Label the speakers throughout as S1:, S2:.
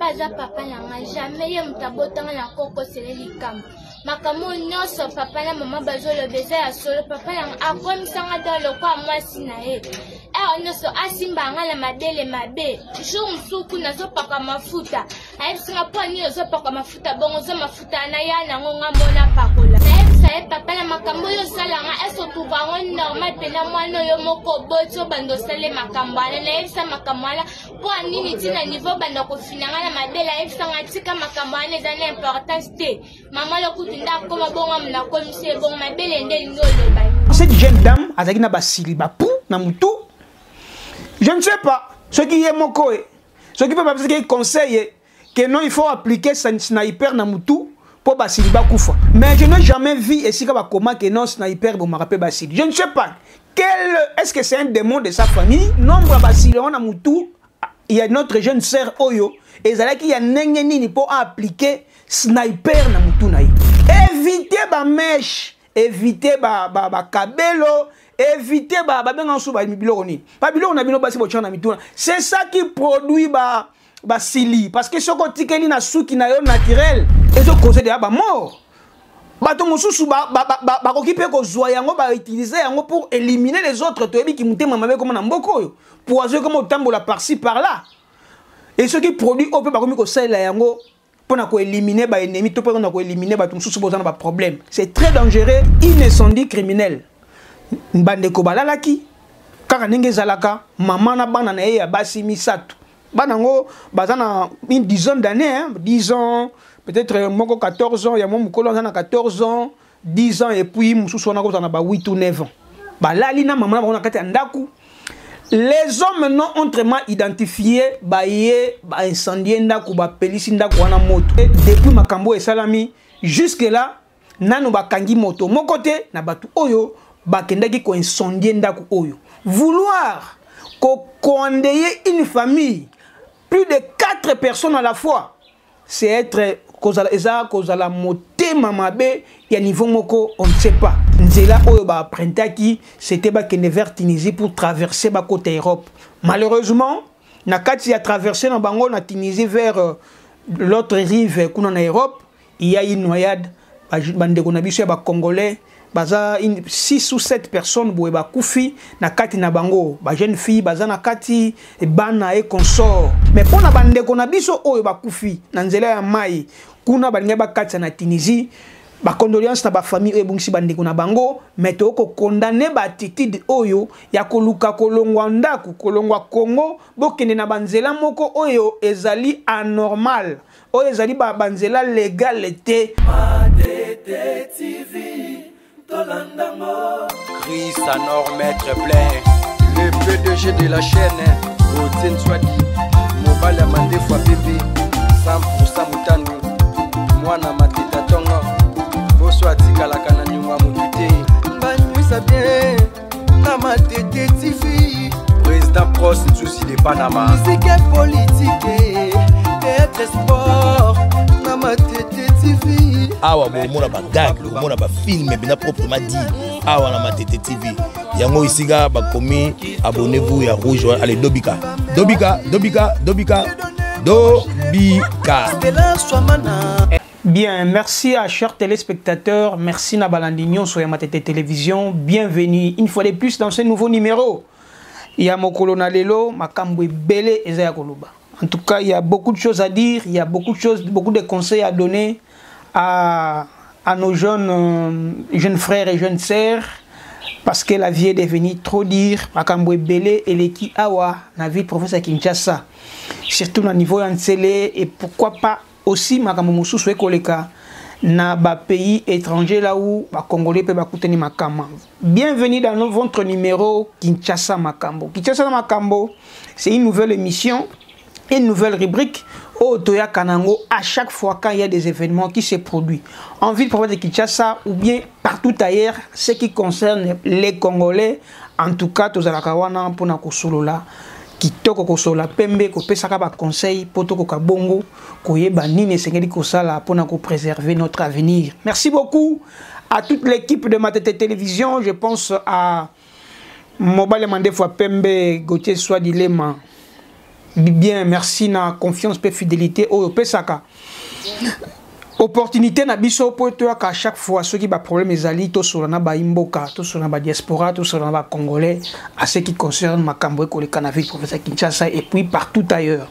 S1: papa za papa nanga jamais ye mutabotanga na koko seleli kam. Makamo nyoso papa na mama bazolo beza ya solo papa nanga akomisanga dans le kwa mwasi na ye. Nyoso asimbanga na madele mabe. Jour musuku nazo paka mafuta. Ayebisinga po ni nazo paka mafuta bongo zo mafuta na ya nango ngamona pakola. Saye papa na makambo yo salanga eso tubango normal pena mwana yo moko boto bando sale makambo ala na yebisa makambo ala po nini tina niveau bando kofinanga na madela yebisa ngatika makambo ala za na importance te mama lo kutinda koma bonga mna komise bonga mabele ndeli ngolo ba.
S2: Cette jeune dame azaki na basili ba pou na mutu. Je ne sais pas ce qui est moko ce qui peut pas conseiller que non il faut appliquer sniper na mutu. Mais je n'ai jamais vu ici comment que non sniper bon rappelle Basili. Je ne sais pas est-ce que c'est un démon de sa famille. Nombre Basili on a mutu. Il y a notre jeune sœur Oyo et zala qui y a nengeni pour appliquer sniper na mutu na. Évitez ba mèche, évitez ba kabelo, évitez ba benga sou ba biloko ni. Ba biloko na bino basi bochana mitu. C'est ça qui produit Basili parce que ce côté qui na sou qui na yo naturel et ce cause de ba mort bato mususu ba occupé ko zoya yango ba utiliser yango pour éliminer les autres to ebi ki mutema mabe comme na mboko yo poison comme otambola par-ci par-là et ce qui produit au peu ba komi ko sala yango pour na ko éliminer ba ennemi to pour na ko éliminer bato mususu bozana ba problème. C'est très dangereux, un incendie criminel mbande ko balalaki kaka ndenge zalaka mama na bana na ye ya basi misato. Banango, bazana une dizaine d'années, hein, 10 ans, peut-être moko 14 ans, il y a mon mukolo on a 14 ans, 10 ans et puis mususu on a 8 ou 9 ans. Ba là lina maman on a kati ndaku. Les hommes maintenant autrement identifié ba yé ba incendier ndaku ba pelisi ndaku wana moto. Depuis makambo et salami jusque là nanu ba kangi moto. Mon côté na batu oyo ba kendaki ko incendier ndaku oyo. Vouloir ko condamner une famille plus de 4 personnes à la fois, c'est être cause à la moté mamabe et à niveau moko on ne sait pas. Nzela oyo ba prentaki c'était ba kene vers Tunisie pour traverser ba côté Europe. Malheureusement, na kati a traversé na bango na Tunisie vers l'autre rive kuna na Europe, il y a une noyade bande ko na biso ba congolais. Baza 6 ou 7 personnes boue ba koufi na kati na bango ba jeune fille baza na kati e bana e consort mais pour na bande ko na biso oyo ba koufi na nzela ya mai kuna balinga ba kati na Tunisie ba condoléances na ba famille e bungisi bande ko na bango mais to ko condamner ba attitude oyo ya koluka kolongwa ndaku kolongwa Congo bokende na banzela moko oyo ezali anormal oyo ezali ba banzela légalité
S3: Chris Anor Maître Plein, le PDG de la chaîne, Otien Swadi, Mobile Amandé fois bébé, 100% Moutandou, Mwana Matita Tonga, Boswati Kalakana Nyuma Moutute, Banui Sabien, Namatete TV, Président Pros Souci de Panama, musique et politique, être sport, Namatete TV.
S4: Awa bomona ba gag, bomona ba film bina proprement dit. Awa na Matete TV. Yango isiga ba komi abonnez-vous ya rouge allez Dobika. Dobika.
S2: Bien, merci à chers téléspectateurs, merci na balandignon sur Matete Télévision. Bienvenue une fois de plus dans ce nouveau numéro. Il y a Mokolo na lelo, makambo belé ezaya koloba. En tout cas, il y a beaucoup de choses à dire, il y a beaucoup de conseils à donner à nos jeunes frères et jeunes sœurs parce que la vie est devenue trop dure. Makambwe Belé et l'Eki Awa, la vie de professeur Kinshasa, surtout au niveau Yansele et pourquoi pas aussi Makambo Moussou Koleka na ba pays étrangers là où ba Congolais peuvent écouter Makama. Bienvenue dans votre numéro Kinshasa Makambo. Kinshasa Makambo, c'est une nouvelle émission. Une nouvelle rubrique au Toya Kanango à chaque fois quand il y a des événements qui se produisent en ville province de Kinshasa ou bien partout ailleurs, ce qui concerne les Congolais. En tout cas, tous à la Kawana pour na kosolola kitoko kosola pembe ko pesaka ba conseil poto ko kabongo ko yeba nini sengeli kosala pour na ko préserver notre avenir. Merci beaucoup à toute l'équipe de Matete Télévision. Je pense à Mobile Mandé fois Pembe Gauthier Swadilema. bien merci na confiance pe fidélité oyo pesaka opportunité na biso po to ka chaque fois ceux qui ba problème ezali to sur na ba imboka to sur na ba diaspora to sur na ba congolais à ce qui concerne makambo e koleka na ville professeur Kinshasa et puis partout ailleurs.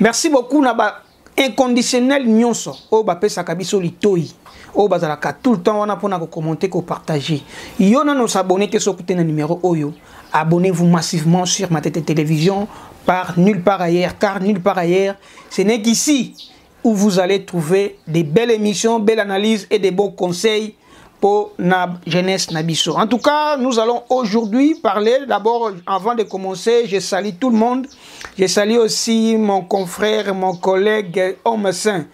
S2: Merci beaucoup na ba inconditionnel nyonso o ba pesaka biso litoi o bazalaka tout le temps wana pona ko commenter ko partager yo na nos abonnés te sokuté na numéro oyo abonnez-vous massivement sur ma tête télévision par nulle part ailleurs car nulle part ailleurs ce n'est qu'ici où vous allez trouver des belles émissions, belles analyses et des bons conseils pour la jeunesse Nabiso. En tout cas, nous allons aujourd'hui parler, d'abord, avant de commencer, je salue tout le monde. Je salue aussi mon confrère, mon collègue Homme Saint.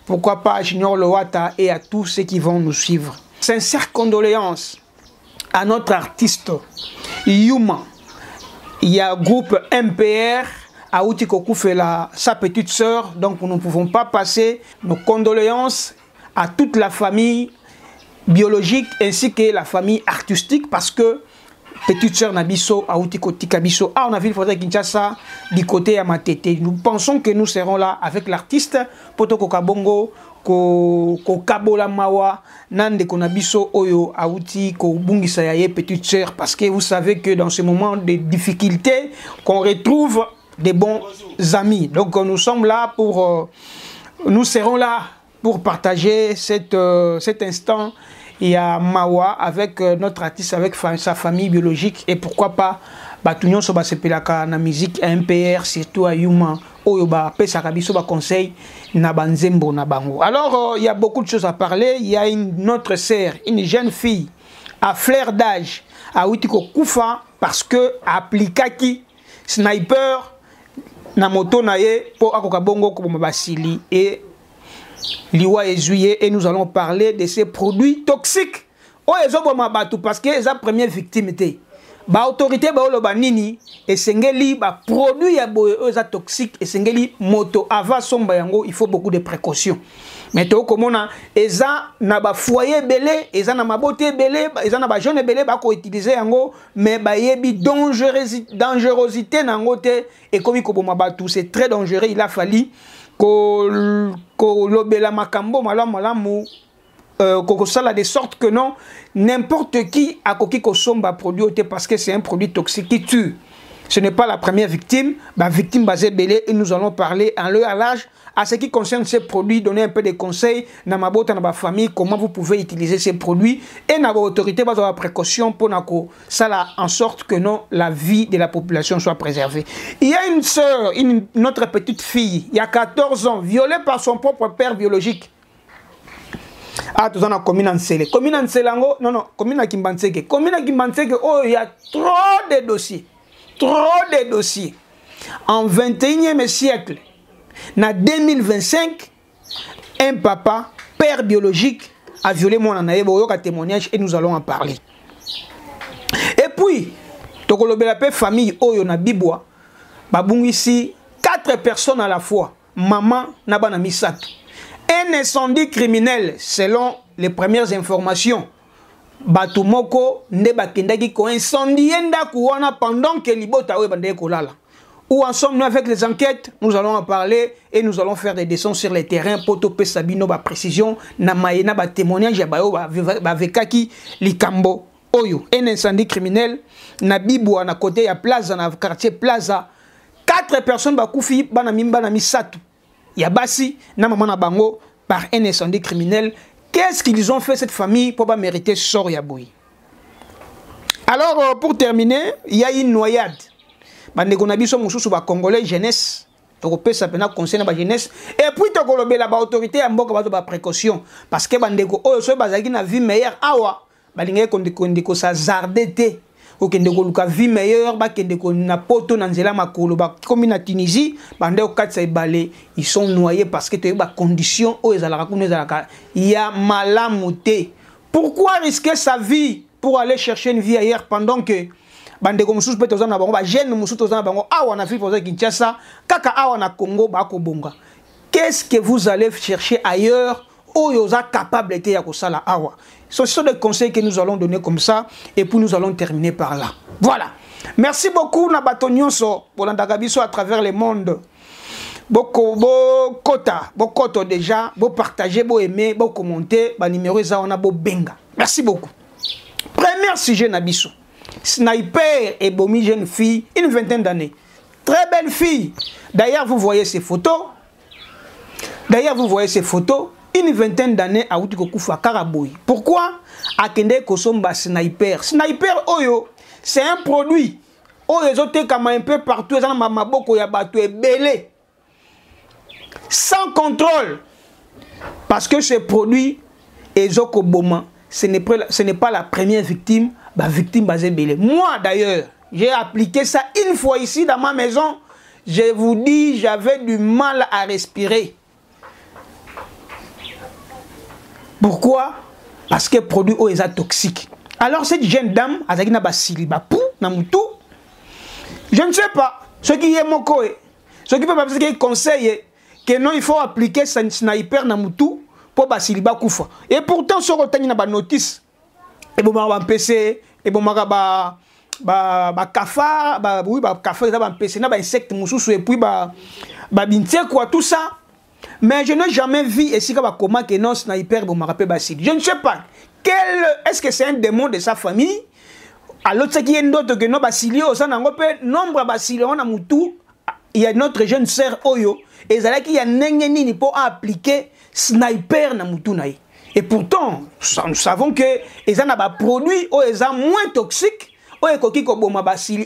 S2: Pourquoi pas Junior Loata et à tous ceux qui vont nous suivre. Sincères condoléances à notre artiste Yuma. Il y a groupe MPR. Aouti Kokoufela, sa petite sœur, donc nous ne pouvons pas passer nos condoléances à toute la famille biologique ainsi que la famille artistique parce que petite sœur Nabiso, Aouti Kotika Biso, on a vu le fauteuil Kinshasa du côté à Matete. Nous pensons que nous serons là avec l'artiste Poto Kokabongo, Kokabola Mawa, Nande Konabiso Oyo, Aouti Kobungisa Yaye, petite sœur, parce que vous savez que dans ce moment de difficulté qu'on retrouve des bons amis. Donc nous sommes là pour nous serons là pour partager cet instant. Il y a Mawa avec notre artiste, avec sa famille biologique et pourquoi pas Batunion Soba Sepelaka na musique MPR surtout à Yuma Oyoba Pesaka biso ba conseil na banzembo na bango. Alors il y a beaucoup de choses à parler. Il y a une autre sœur, une jeune fille à flair d'âge à Outiko Koufa parce que appliquaki sniper na moto na ye pour akoka bongo ko basili et liwa ezuye et nous allons parler de ces produits toxiques o ezoboma batu parce que eza première victime té ba autorité ba oloba nini et sengeli ba produit ya boye eza toxique et sengeli moto ava somba yango il faut beaucoup de précautions. Mais to komona eza na ba foyer belé eza na mabote belé eza na ba jeune belé ba ko utiliser yango mais ba yebi dangerosité nango te et comme ko boma batu c'est très dangereux. Il a fallu ko lobela makambo malamu ko sala de sorte que non n'importe qui a koki ko somba produit parce que c'est un produit toxique qui tue. Ce n'est pas la première victime, la victime basée belé et nous allons parler en leur à l'âge à ce qui concerne ces produits, donner un peu de conseils dans ma botte, dans ma famille, comment vous pouvez utiliser ces produits et dans vos autorités, dans la précaution pour ça en sorte que non, la vie de la population soit préservée. Il y a une sœur, notre petite fille, il y a 14 ans, violée par son propre père biologique. Ah, tout ça, on a commune en Sélé. Commune en Sélango, non, commune à Kimbanseke. Commune à Kimbanseke, oh, il y a trop de dossiers. Trop de dossiers. En 21e siècle, en 2025, un papa, père biologique, a violé mon anaïe, un témoignage et nous allons en parler. Et puis, Tokolobela famille Oyo na Bibwa, babung ici 4 personnes à la fois, maman Nabana Misato. Un incendie criminel, selon les premières informations. Batumoko ndeba kendaki ko incendier ndaku wana pendant que libota we bande kolala. Où en sommes-nous avec les enquêtes? Nous allons en parler et nous allons faire des descentes sur les terrains pour topé sabino ba précision na mayena ba témoignage ya bayo ba vekaki likambo oyo. Un incendie criminel na Bibwa na côté ya Plaza na quartier Plaza. 4 personnes ba kufi bana mimba na misatu. Ya basi na maman na bango par un incendie criminel. Qu'est-ce qu'ils ont fait cette famille pour pas mériter sort yaboui? Alors pour terminer, il y a une noyade. Bandegonabiso mususu ba congolais jeunesse. Tokopé ça pena conseil na ba jeunesse et puis tokolobe la ba autorité ya mboka ba précaution parce que bandeko oyo so bazaki na vie meilleure awa balinga kondeko sa zardete ou kendeko luka vie meilleure ba kendeko na poto na nzela makolo ba comme na Tunisie bandeko katsa ibale ils sont noyés parce que te ba condition o ezalaka kuna ezalaka ya malamuté. Pourquoi risquer sa vie pour aller chercher une vie ailleurs pendant que bandeko mususu pe tozana bango ba jeune mususu tozana bango awa na Ville Kinshasa kaka awa na Congo ba ko bonga? Qu'est-ce que vous allez chercher ailleurs où vous êtes capable de faire ça awa? Ce sont des conseils que nous allons donner comme ça et puis nous allons terminer par là. Voilà. Merci beaucoup na bato nyonso bolandaka biso à travers le monde. Bo koto déjà, bo partager, bo aimer, bo commenter, ba numéro eza on a bo benga. Merci beaucoup. Premier sujet na biso. Sniper et bomi jeune fille, une vingtaine d'années. Très belle fille. D'ailleurs, vous voyez ces photos. Une vingtaine d'années à Outikokufa Karaboui. Pourquoi? Akende Kosomba Sniper. Sniper Oyo, c'est un produit. Oyo zote kama un peu partout, dans ma maboko ya bato est belé. Sans contrôle. Parce que ce produit, Ezoko Boma, ce n'est pas la première victime, la victime basée belé. Moi d'ailleurs, j'ai appliqué ça une fois ici dans ma maison. Je vous dis, j'avais du mal à respirer. Pourquoi? Parce que le produit est toxique. Alors cette jeune dame, elle a je ne sais pas, ce qui est mon coé, ce qui peut pas conseiller que non, il faut appliquer ce sniper na mutu pour basiliba koufa. Et pourtant, ce retenu na ba notice, et bon ma PC, et bon ma ba cafard, oui ba cafard na ba PC na ba insecte mususu et puis ba bintie quoi tout ça. Mais je n'ai jamais vu ici comment que non sniper bon ma rappelle basili. Je ne sais pas est-ce que c'est un démon de sa famille. Alors ce qui est d'autre que non basili au sein nombre basili on a mutu. Il y a notre jeune sœur Oyo et ça là qui y a nini pour appliquer sniper na mutu naï. Et pourtant nous savons que ils ont des produits moins toxiques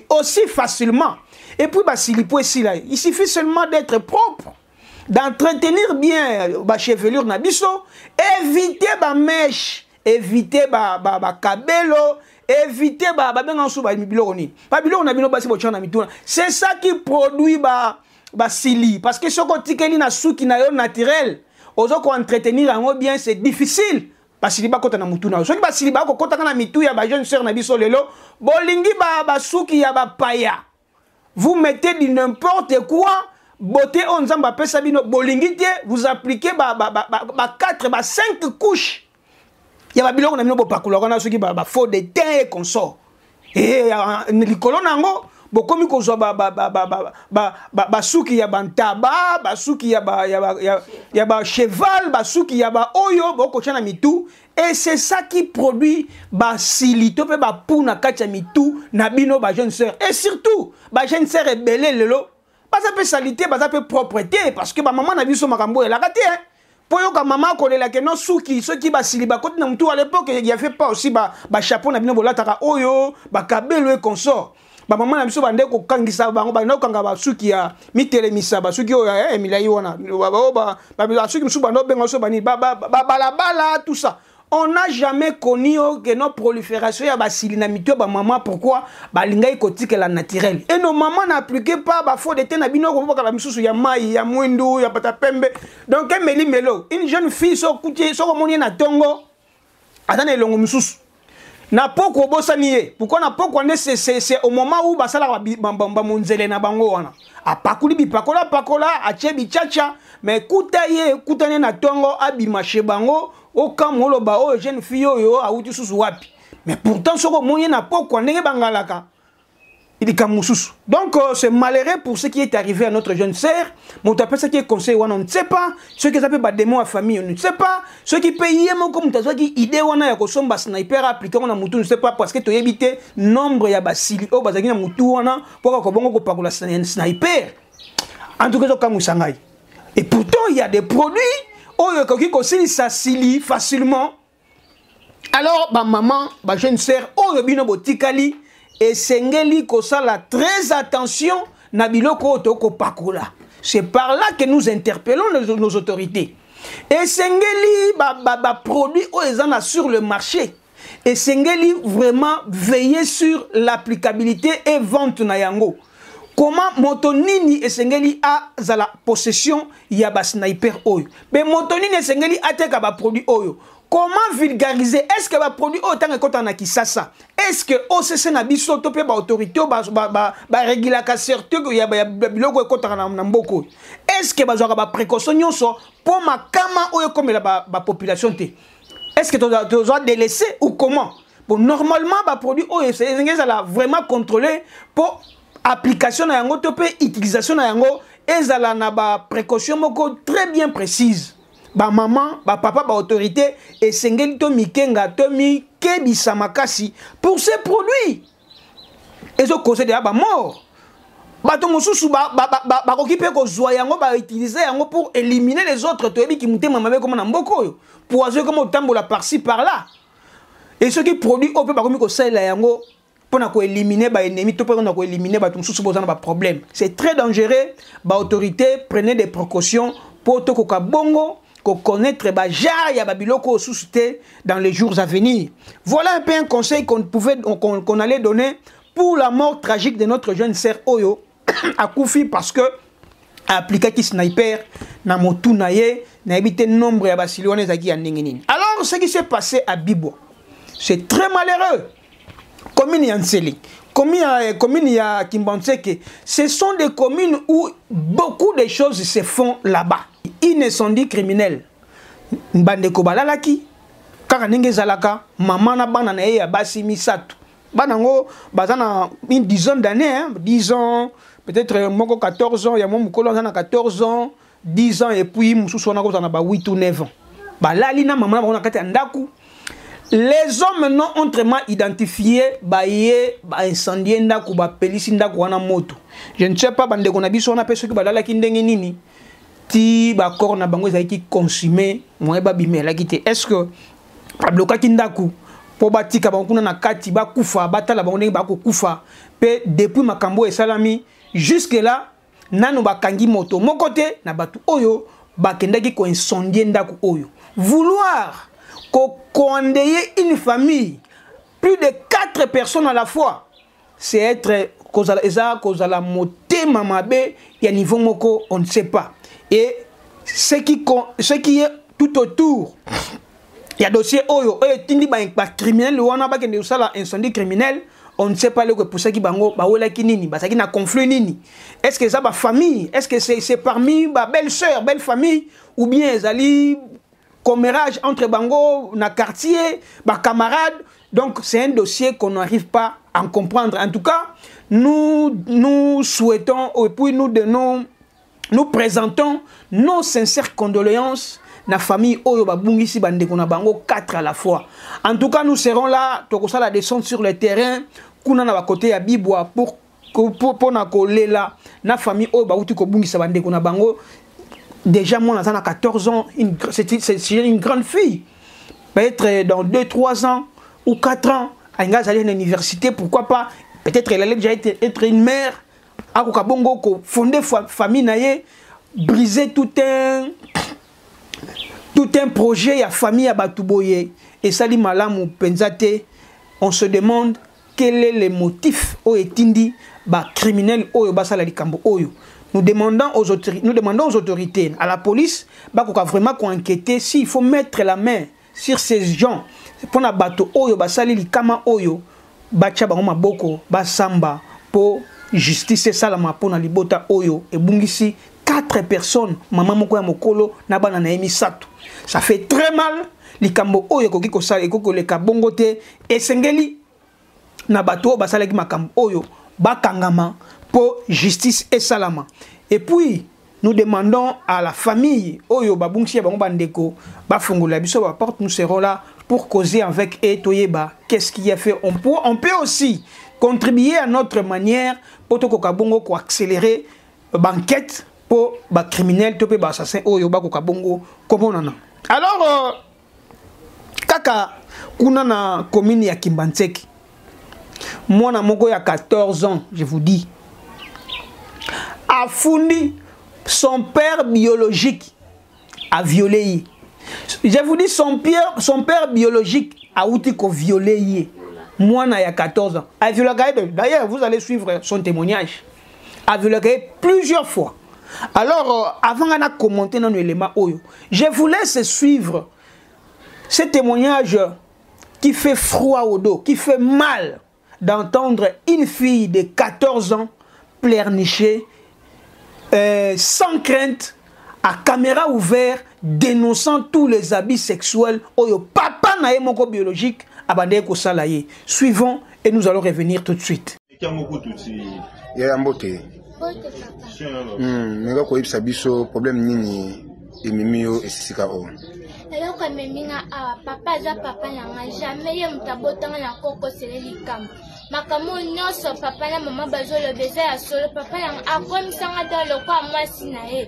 S2: aussi facilement. Et puis basili pour ici là, il suffit seulement d'être propre, d'entretenir bien la chevelure na biso, éviter ba mèche, éviter ba kabelo, éviter c'est ça qui produit ba sili parce que ce côté qui na souki na yo naturel ozo ko entretenir en bien c'est difficile parce que ba kota na mutu na so ki ba sili ba ko kota na mitu ya ba jeune sœur na biso lelo bolingi ba souki ya ba paya vous mettez du n'importe quoi beauté on nzamba pesa bino bolingi te vous appliquez ba 4 ba 5 couches. Il y a des gens qui ont faux de teint et consort. Et les colons nango, beaucoup de choses basuki ya bantaba, basuki ya cheval, basuki ya oyo, beaucoup de mitu. Et c'est ça qui produit basilito pe ba puna kacha mitu nabino ba jeune sœur. Et surtout, ba jeune sœur est belé lelo. Ba ça peut salité, ba ça peut propreté parce que ba maman na biso makambo elle a raté hein. Pour que maman connaît que non souki ceux qui basili ba côté na mutu à l'époque il y avait pas aussi ba chapeau na bino bolataka oyo ba kabelo et consort ba maman na biso bande ko kangisa bango ba nokanga ba souki ya mitelemisa ba souki oyo emilai wana ba souki musu bando bengo so bani ba bala tout ça. On n'a jamais connu que nos proliférations ya basili na mitu ba maman pourquoi ba lingai kotike la naturelle et nos mamans n'appliquaient pas ba faux de teint na bino ko ba misusu ya mai ya mwindu ya patapembe donc meli melo une jeune fille so kuti so komoni na tongo atane longo misusu na poko bosanié pourquoi na poko ne c'est au moment où basala ba monzele na bango wana apakuli bipakola pakola achebi chacha mais kutane na tongo abima chebango aucun moloba o jeune fille yo a outi susu wapi mais pourtant soko moyen na poko ndenge bangalaka il est mususu donc c'est malheureux pour ce qui est arrivé à notre jeune sœur mon tapé ce qui est conseil on ne sait pas ce que ça peut ba démon à famille on ne sait pas ce qui paye mon comme tazo qui idée wana ya kosomba sniper appliquer on a mutu ne sait pas parce que to éviter nombre ya basili o bazaki na mutu wana pour ko bongo ko pakola sniper en tout cas comme musangai et pourtant il y a des produits qui conseille ça sili facilement. Alors, ma maman, ma jeune sœur, bino botikali et sengeli kosala très attention na biloko toko pakola. C'est par là que nous interpellons nos autorités. Et sengeli produit oezana sur le marché. Et sengeli vraiment veiller sur l'applicabilité et vente na yango. Comment motonini esengeli a la possession ya ba sniper oyo. Mais motonini esengeli a teka ba produit oyo. Comment vulgariser? Est-ce que ba produit oyo tanga kota na kisasa? Est-ce que OCC na biso to pe ba autorité ba régulaka certain ya biloko kota na mboko? Est-ce que ba zoka ba précaution nyonso pour makama oyo comme la population te? Est-ce que tu dois délaisser ou comment? Pour normalement, bah produit ça l'a vraiment contrôlé pour application na yango to pe utilisation na yango ezala na ba précaution moko très bien précise. Ba maman, ba papa, ba autorité et sengeli to mikenga to mi kebisa makasi pour ces produits. Et ce conseil de ba mort. Bato mosusu ba occupé ko zwa yango ba utiliser yango pour éliminer les autres to ebi ki mutema mabe comme na mboko yo. Poison comme otambola par-ci par-là. Et ce qui produit au peu ba komi ko sala yango pour éliminer les ennemis, pour éliminer les problèmes. C'est très dangereux. Les autorités prenaient des précautions pour connaître les dans les jours à venir. Voilà un peu un conseil qu'on allait donner pour la mort tragique de notre jeune sœur Oyo à Koufi parce que appliqué qui sniper na motu na ye na évité nombre ya basilwane zaki ya ndengeni. Alors ce qui s'est passé à Bibo, c'est très malheureux. Commune Yanseli, commune ya Kimbanseke, ce sont des communes où beaucoup de choses se font là-bas. Un incendie criminel. Mbande kobalalaki, karanenge zalaka, maman na bana na ya basi misatu. Banango bazana une dizaine d'années, hein, 10 ans, peut-être moko 14 ans, ya mon mukolo na 14 ans, 10 ans et puis mususu na ko na ba 8 ou 9 ans. Balali na maman na kati ndaku. Les hommes maintenant ont vraiment identifié incendié ndaku ba pelisi ndaku wana moto. Je ne sais pas bande ko na biso na peso ki balala ki ndenge nini ti ba corps na bango ezaki consumé moi ba bimela kité. Est-ce que bloka ki ndaku po batika bango kuna na kati ba kufa batala bango ndenge ba ko kufa pe depuis makambo e salami jusque là nanu ba kangi moto mon côté na batu oyo ba kendaki ko incendier ndaku oyo. Vouloir condamner une famille, plus de 4 personnes à la fois, c'est être cause à la moté mamabe, il y a niveau moko, on ne sait pas. Et ce qui est tout autour, il y a dossier oyo, tindi ba criminel, ou on a pas que ça incendie criminel, on ne sait pas le que pour ça qui bango ba wala kinini, ba ça qui na conflit nini. Est-ce que ça ba famille, est-ce que c'est parmi ba belle-sœur, belle famille ou bien ezali commérage entre bango na quartier, ba camarades. Donc c'est un dossier qu'on n'arrive pas à comprendre. En tout cas, nous souhaitons et puis nous présentons nos sincères condoléances na famille oyo babungisi bandeko na bango 4 à la fois. En tout cas, nous serons là tokosa la descente sur le terrain kuna na ba côté ya Bibwa pour na kolela na famille oyo ba uti ko bungisa bandeko na bango. Déjà, moi, à 14 ans, c'est une grande fille. Peut-être dans 2-3 ans ou 4 ans, elle va aller à l'université, pourquoi pas. Peut-être elle allait déjà être une mère. À Kokabongo, fonder famille, briser tout un projet à famille à Batouboye. Et ça, Malam ou Penzate, on se demande quel est le motif au etindi criminel au basala likambo oyo. Nous demandons aux autorités, à la police, vraiment enquêter s'il faut mettre la main sur ces gens. Pour na bato oyo basali likama oyo, bacha bango maboko, basamba pour justice salama pour na libota oyo et bungisi 4 personnes, maman moko ya mokolo na bana na emi sato. Ça fait très mal likambo oyo koki ko sala ekoko le kabongote et sengeli na bato basala ki makambo oyo bakangama pour justice et salama. Et puis, nous demandons à la famille, Oyo Babungsi Bandeko, Bafungola Biso, nous serons là pour causer avec Etoyeba. Qu'est-ce qu'il a fait? On peut aussi contribuer à notre manière pour accélérer l'enquête pour les criminels, les assassins, Oyo Bakabongo, comme on en a. Alors, Kaka, Kunana commune ya Kimbanseki. Moi, il y a 14 ans, je vous dis. A fourni son père biologique a violé. Je vous dis, son père biologique a outil qu'on violé. Moi, il y a 14 ans. D'ailleurs, vous allez suivre son témoignage. A violé plusieurs fois. Alors, avant de commenter dans l'élément Oyo, je vous laisse suivre ce témoignage qui fait froid au dos, qui fait mal d'entendre une fille de 14 ans pleurnicher sans crainte, à caméra ouverte, dénonçant tous les abus sexuels au papa na moko biologique abandé ko salaye. Suivons et nous allons revenir tout de suite.
S5: Ya mbote. Nga ko ibsa biso problème nini emimio esisika o.
S1: Alors que memina papa za papa nanga jamais ye mutabotanga na koko seleli kam. Makambo nyonso papa na mama bazolo beza ya solo papa nanga akomisanga dalo kwa mwasi na ye.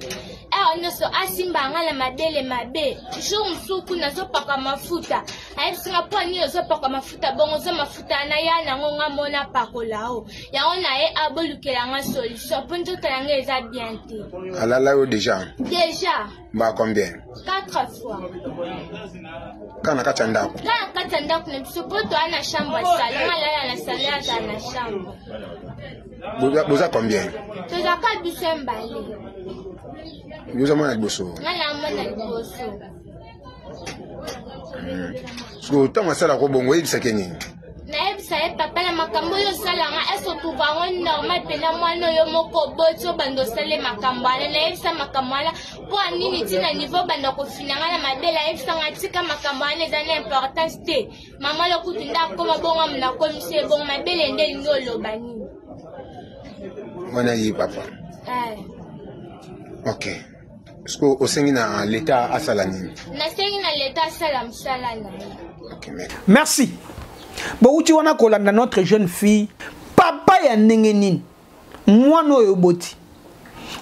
S1: Nyonso asimbanga na madele mabe. Jour musuku nazo paka mafuta. Ayebisinga po ni ozo paka mafuta bongo zo mafuta na ya nango nga mona pakolao. Yango na ye abolukela nga solution ponjo tanga eza bien te.
S5: Alala yo déjà.
S1: Déjà.
S5: Ba combien?
S1: 4 fois.
S5: Kana katanda ko.
S1: Kana katanda ko biso poto ana chambre sale ngala na sale ata na chambre.
S5: Boza combien?
S1: Toza ka biso mbali.
S5: Yoza mwana liboso.
S1: Ngala mwana liboso.
S5: So tama sala ko bongo yebisa kenini.
S1: Na yebisa ye papa na makambo yo sala nga eso tuvango normal pena mwana yo moko boto bando sale makambo ala na yebisa makambo ala po anini tina niveau bando ko finanga na madela yebisa nga tika makambo ala eza na importance te mama lo kutinda koma bongo mna ko mise bongo mabele nde ngolo bani
S5: Mwana yi papa. OK. Est-ce que au sengi na l'état asala nini?
S1: Na sengi na l'état asala msala na.
S2: OK, merci. Bon, tu wana kolanda notre jeune fille, papa ya ndenge nini? Mwana oyo boti.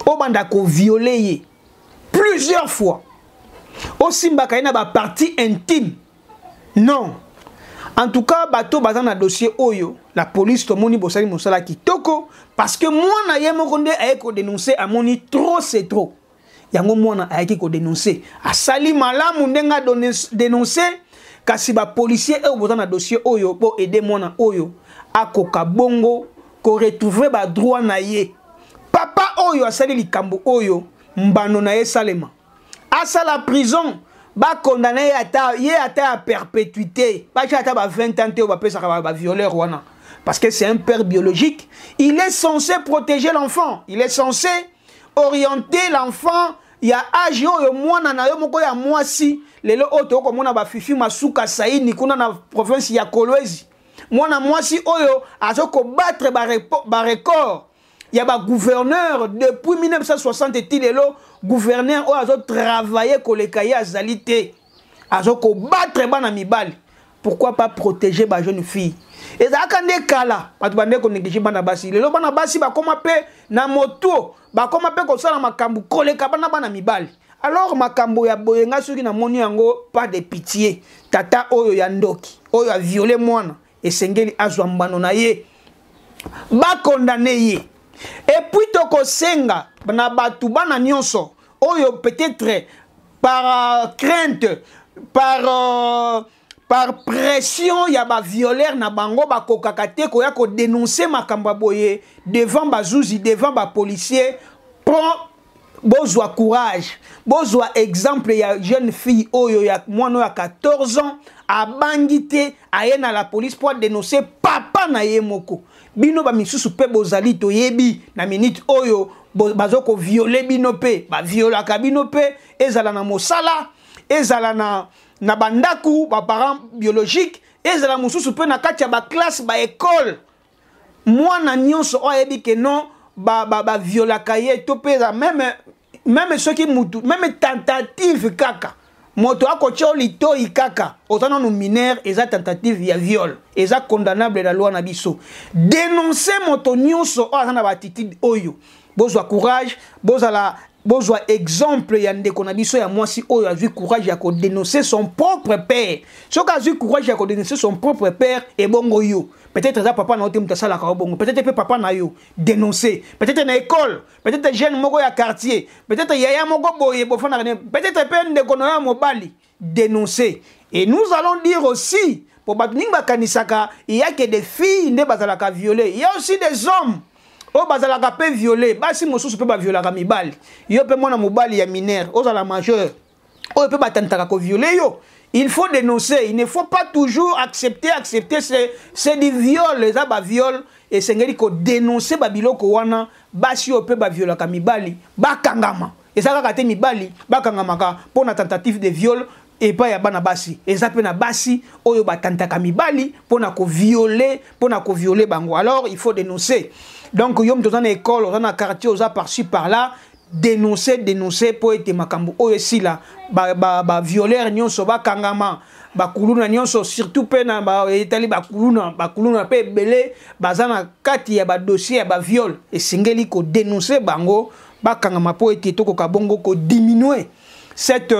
S2: Obanda ko violer plusieurs fois. Osimba kaina ba partie intime. Non. En tout cas, bato bazan na dossier oyo, la police tomoni bosali mosala kitoko parce que mwana ye mokonde aye ko dénoncer amoni trop c'est trop. Yango mwana aye ko dénoncer. Asali malamu ndenga dénoncer kasi ba policier e bozan na dossier oyo pour aider mwana oyo akoka bongo ko retrouver ba droit na ye. Papa oyo asali likambo oyo mbano na ye salema. Asala prison ba condamné ata à perpétuité ba ata ba 20 ans te ba pesa ba violeur wana parce que c'est un père biologique, il est censé protéger l'enfant, il est censé orienter l'enfant. Ya âge oyo mwana na yo moko ya mwasi lelo oto ko mona ba fifi masuka saini kuna na province ya Kolwezi mwana mwasi oyo azoko battre ba record ya ba gouverneur depuis 1960 ti lelo gouverneur oyo azo travailler koleka ya azalité azoko battre bana mibali. Pourquoi pas protéger ba jeune fille? Et ça kande kala batu bande ko négliger bana basi lelo bana basi ba koma pe na moto ba koma pe ko sala makambu koleka bana mibali. Alors makambo ya boyenga soki na moni yango pas de pitié tata oyo ya ndoki oyo a violé mwana esengeli azwa mbano na ye ba condamné ye. Et puis toko senga na batu bana nyonso oyo peut-être par crainte par pression ya ba violeur na bango ba kokakate ko ya ko dénoncer makamba boye devant bazouzi devant ba policier prend bozwa courage bozwa exemple ya jeune fille oyo ya mwana ya 14 ans abangite ayena la police pour dénoncer papa na ye moko bino ba misusu pe bozali to yebi na minute oyo bazoko violer bino pe ba violaka bino pe ezala na mosala ezala na bandaku ba parents biologiques ezala mususu pe na kati ya ba classe ba école mwana nyonso oyebi ke non ba violaka ye to pe même ceux qui mutu même tentative kaka moto akocho litoi kaka otana no mineur eza tentative ya viol eza condamnable la loi na biso dénoncer moto nyonso azana ba attitude oyo bozwa courage bozwa exemple ya ndeko na biso ya mwasi oyo azwi courage ya ko dénoncer son propre père soka azwi courage ya ko dénoncer son propre père et bongo yo peut-être ça papa na ote mutasala ka bongo peut-être pe papa na yo dénoncer peut-être na école peut-être jeune moko ya quartier peut-être yaya moko boye bofana peut-être pe ndeko na ya mobali dénoncer. Et nous allons dire aussi pour batning bakanisaka il y a que des filles ne bazalaka violer, il y a aussi des hommes o bazalaka pe violer basi mosusu pe ba violaka mibali yo pe mwana mobali ya mineur ozala majeur o pe batantaka ko violer yo. Il faut dénoncer, il ne faut pas toujours accepter c'est du viol, les aba viol et sengeli ko dénoncer ba biloko wana basi o pe ba violaka mibali bakangama et ça ka te mibali bakangamaka pour na tentative de viol et pas ya bana basi eza pe na basi oyo batantaka mibali pona ko violer bango. Alors il faut dénoncer. Donc yom dans une école dans un quartier oza par-ci par-là dénoncer pour être makambo oyo sila ba violeur nyonso ba kangama ba kuluna nyonso surtout pe na ba etali ba kuluna pe belé bazana kati ya ba dossier ya ba viol et singeli ko dénoncer bango ba kangama pour être to ko kabongo ko diminuer cette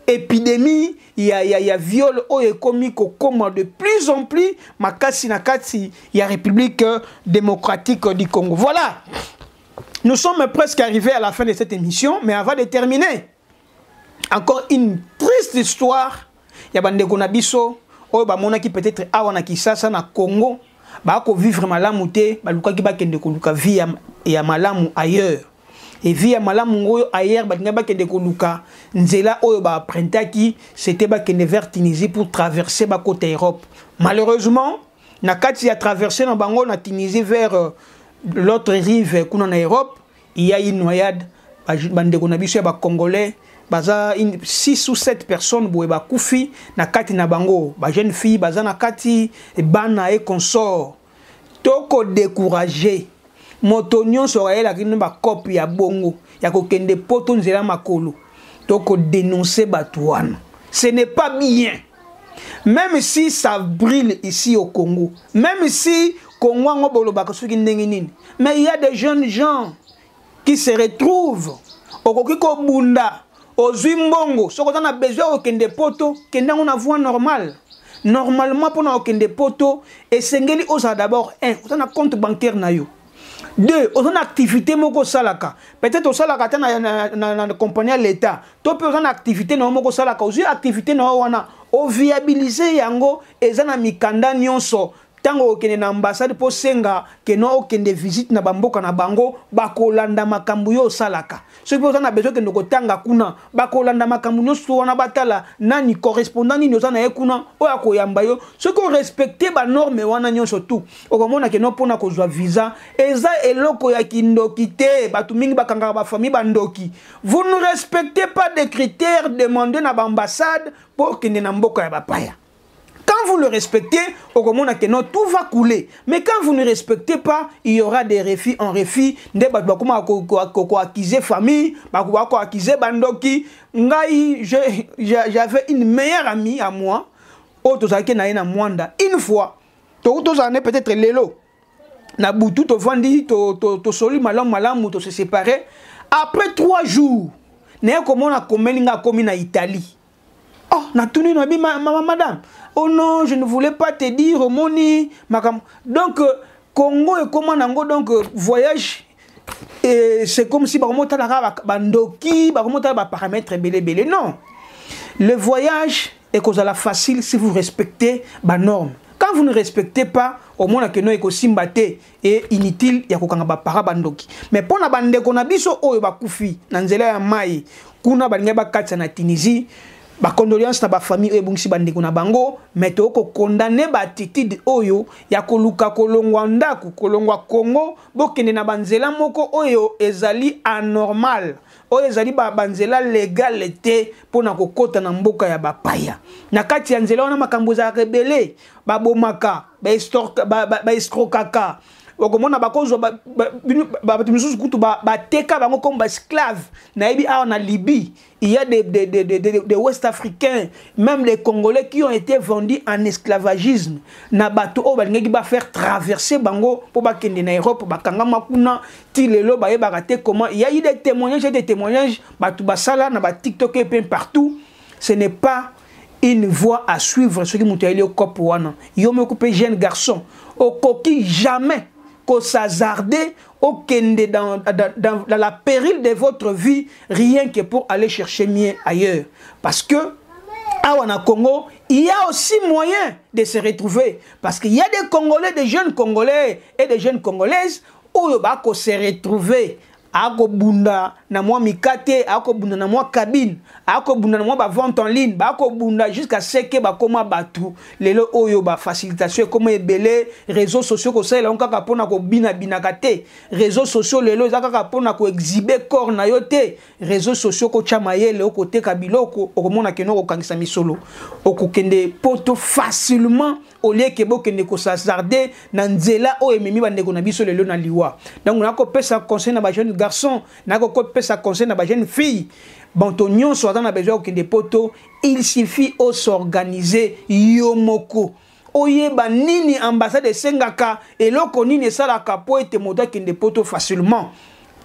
S2: épidémie, il y a viol commis de plus en plus makasi na kati il y a République démocratique du Congo. Voilà. Nous sommes presque arrivés à la fin de cette émission, mais avant de terminer, encore une triste histoire. Il y a bandeko na biso oyo ba mona ki peut-être awa na Kisasa na Congo, ba ko vivre malamu te, ba luka ki ba kende ko luka vie ya malamu ailleurs. Et via malamu oyo ailleurs batinga bakende koluka nzela oyo ba prentaki c'était bakende vers Tunisie pour traverser ba côté Europe. Malheureusement na kati ya traverser na bango na Tunisie vers l'autre rive kuna na Europe, il y a une noyade bandeko na biso ya ba congolais baza 6 ou 7 personnes boye ba kufi na kati na bango ba jeune fille baza na kati e bana e consort toko décourager motonyo soraye la kini ba copie ya bongo ya kokende poto nzela makolo toko dénoncer batouane. Ce n'est pas bien. Même si ça brûle ici au Congo, même si Congo ngo bolo ba kosuki ndenge nini, mais il y a des jeunes gens qui se retrouvent au kokiko bunda au Zimbongo, ce qu'on a besoin au kende poto, kende on a voie normale. Normalement pour na kende poto et sengeli osa d'abord on a compte bancaire na yo. 2, on a activité moko salaka. Peut-être au salaka na compagnie à l'État. To peut on activité na moko salaka, aussi activité na wana o viabiliser yango ezana mikanda nyonso. Tango okende na ambassade po senga ke no okende visite na bamboka na bango bakolanda makambu yo salaka. Ce qui on a besoin que ndoko tanga kuna bakolanda makambu nyonso wana batala nani correspondant ni nyonso na ekuna oya koyamba yo. Ce qu'on respecter ba norme wana nyonso tout. Okomona ke no pona kozwa visa eza eloko ya kindoki te batu mingi bakanga ba famille bandoki. Vous ne respectez pas des critères demandés na ambassade pour kende na mboka ya bapaya. Quand vous le respectez, au moment où tout va couler. Mais quand vous ne respectez pas, il y aura des refus en refus. Acquiser famille, acquiser bandoki. J'avais une meilleure amie à moi. Une fois, peut-être l'élo. Na boutou to vandi to soli malam to se séparer. Après 3 jours, né comme on a commis na Italie. Oh, na tuni no bi madame. Oh non, je ne voulais pas te dire, Moni. Donc, Congo et comment nango donc voyage. C'est comme si bakomota la bandoki, bakomota ba paramètres belé. Non. Le voyage est cause à la facile si vous respectez ba norme. Quand vous ne respectez pas, au moins que no eko simbate et inutile ya kokanga ba para bandoki. Mais pour na bande ko na biso oyo ba kufi na nzela ya mai kuna balinga ba katsa na Tunisie. Ba condoléances na ba famille e bungisi bandeko na bango mais to ko condamner ba attitude oyo ya koluka kolongwa ndaku kolongwa Congo bokende na banzela moko oyo ezali anormal oyo ezali ba banzela légal te pona kokota na mboka ya bapaya na kati ya nzela wana makambo za rebelle ba bomaka ba escrocaka okomona bakozo ba misusu kutu ba teka bango comme ba esclave na ebi a na Libye. Il y a des Ouest-Africains, même les Congolais qui ont été vendus en esclavagisme. Na bateau o balingi ba faire traverser bango pour ba kende na Europe ba kanga makuna tilelo ba yebakate comment. Il y a eu des témoignages batu basala na ba TikTok et peu partout. Ce n'est pas une voie à suivre ce qui mutaili au cop wana. Yo me couper jeune garçon au coquille jamais qu'on s'hazarder au kende dans la péril de votre vie rien que pour aller chercher mieux ailleurs parce que à Wana Congo il y a aussi moyen de se retrouver parce qu'il y a des Congolais, des jeunes Congolais et des jeunes Congolaises où il va se retrouver ako bunda na moi mikate ako bunda na moi cabine ako bunda na moi ba vente en ligne ako bunda jusqu'à ce que ba koma batu lelo oyo ba facilitation comme ebele réseaux sociaux ko sala on kaka pona ko bina kate réseaux sociaux lelo zakaka pona ko exhiber corps na yote réseaux sociaux ko chamayele o côté kabiloko o komona keno ko kangisa misolo o ko kende poto facilement au lieu que bokende ko s'hasarder na nzela o ememi bandeko na biso lelo na liwa donc on a ko pesa conseil na ba jeune garçon na ko pesa conseil na ba jeune fille bon to nyonso atana besoin kende poto il suffit au s'organiser yomoko oyeba nini ambassade sengaka eloko nini salaka po ete moto kende poto facilement.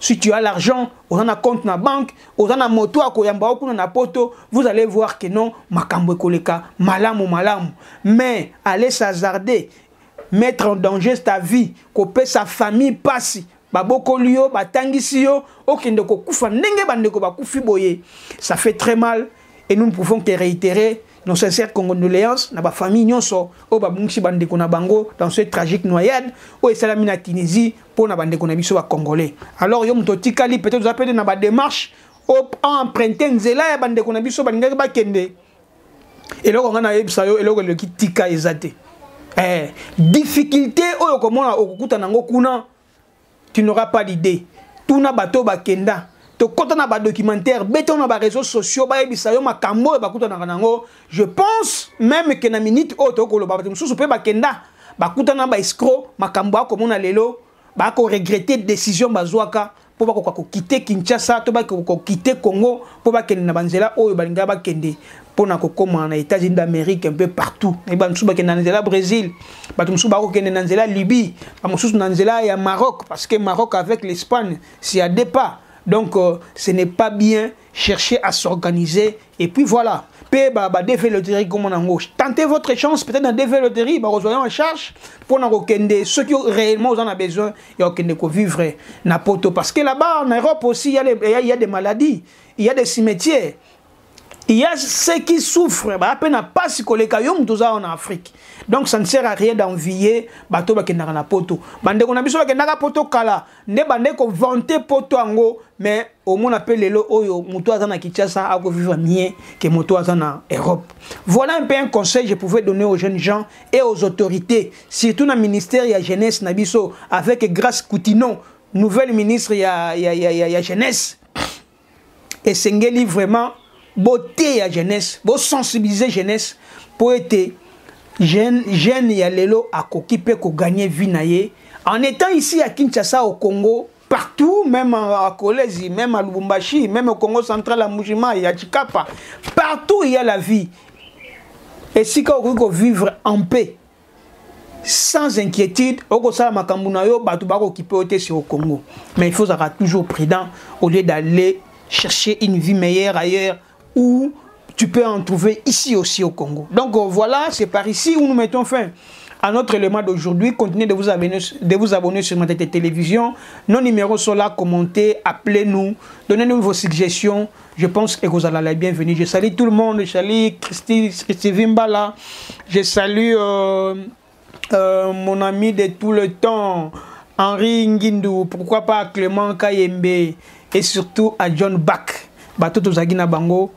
S2: Si tu as l'argent, on a un compte na banque, on a un moto à koyamba na poto, vous allez voir que non, makambo koleka, malamu. Mais aller s'hasarder, mettre en danger ta vie, couper sa famille passe, baboko liyo, batangisi yo, okende ko kufa ndenge bandeko ba kufi boye. Ça fait très mal et nous ne pouvons que réitérer nos sincères condoléances na ba famille nyonso o ba bungsi bandeko na bango dans cette tragique noyade o esalami na Tunisie pour na bandeko na biso ba congolais. Alors yo mto tikali peut-être vous appelez na ba démarche o emprunter nzela ya bandeko na biso bandeko ba kende. Et là on a yebisa yo eloko le kitika ezate. Difficulté o komona okukuta nango kuna tu n'auras pas d'idée. Tuna bato ba kenda. Quand on a des documentaires, on a des réseaux sociaux, je pense même que na minute auto ko lo ba mususu pe ba kenda ba kutana ba escroc makambo ko mona lelo ba ko regretter décision bazwaka po ba ko quitter Kinshasa to ba ko quitter Congo po ba kende na banzela oyo balinga ba kende pona ko koma na États-Unis d'Amérique un peu partout et ba mususu ba kende na nzela Brésil ba mususu ba ko kende na nzela Libye ba mususu na nzela ya Maroc parce que Maroc avec l'Espagne c'est à deux pas. Donc, ce n'est pas bien chercher à s'organiser. Et puis voilà. Tentez votre chance, peut-être dans des loteries, rejoignez en charge pour ceux qui réellement en ont besoin et vivre n'importe. Parce que là-bas, en Europe aussi, il y a des maladies, il y a des cimetières. Il y a ceux qui souffrent, à peine pas si en Afrique. Donc ça ne sert à rien d'envier bateau bakendaka na poto. Bande ko na biso bakendaka poto kala, ne bande ko vanter poto ango, mais au moins appelle lelo oyo muto azana Kinshasa a ko vivre mieux que muto azana Europe. Voilà un peu un conseil que je pouvais donner aux jeunes gens et aux autorités, surtout dans le ministère ya jeunesse na biso avec Grace Coutinon, nouvelle ministre ya jeunesse. Et sengeli vraiment beauté à jeunesse, beau sensibiliser jeunesse pour être jeune ya lelo à kokipe ko gagner vie naie en étant ici à Kinshasa au Congo partout même à Kolezi même à Lubumbashi même au Congo central à Mujima et à Chikapa partout il y a la vie et si qu'on peut vivre en paix sans inquiétude au sala makambu na yo batu ba ko kipe ote sur au Congo mais il faut être toujours prudent au lieu d'aller chercher une vie meilleure ailleurs où tu peux en trouver ici aussi au Congo. Donc voilà, c'est par ici où nous mettons fin à notre élément d'aujourd'hui. Continuez de vous abonner sur ma télévision. Nos numéros sont là, commentez, appelez-nous, donnez-nous vos suggestions. Je pense que vous allez la bienvenue. Je salue tout le monde, je salue Christy Vimbala, je salue mon ami de tout le temps, Henri Ngindou, pourquoi pas Clément Kayembe et surtout à John Bach. Bato Zagina Bango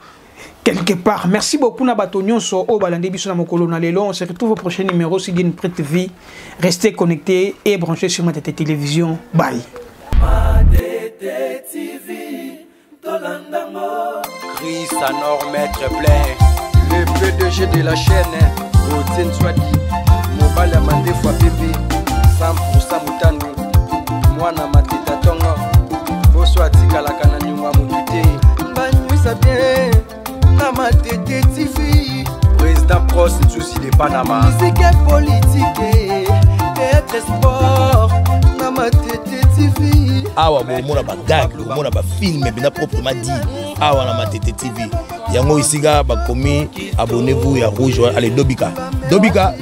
S2: quelque part. Merci beaucoup na batonyon so o balande biso na mokolo na lelo. On se retrouve au prochain numéro si d'une prête vie. Restez connectés et branchez sur ma télévision. Bye.
S3: Chris Anor Maître Plein, le PDG de la chaîne, Gauthier Nswadi, Mobile Amandé fois bébé, 100% Mutandu, Mwana Matita Tonga, Bonsoir Tikalaka na Nyuma Mutute, Banyuisa bien, Namatete TV, Président Pro, c'est souci de Panama, musique et politique, théâtre et sport, Namatete TV.
S4: Awa bomona ba gag, bomona ba film bina proprement dit. Awa na Matete TV. Yango isiga bakomi abonnez-vous ya rouge allez Dobika. Dobika.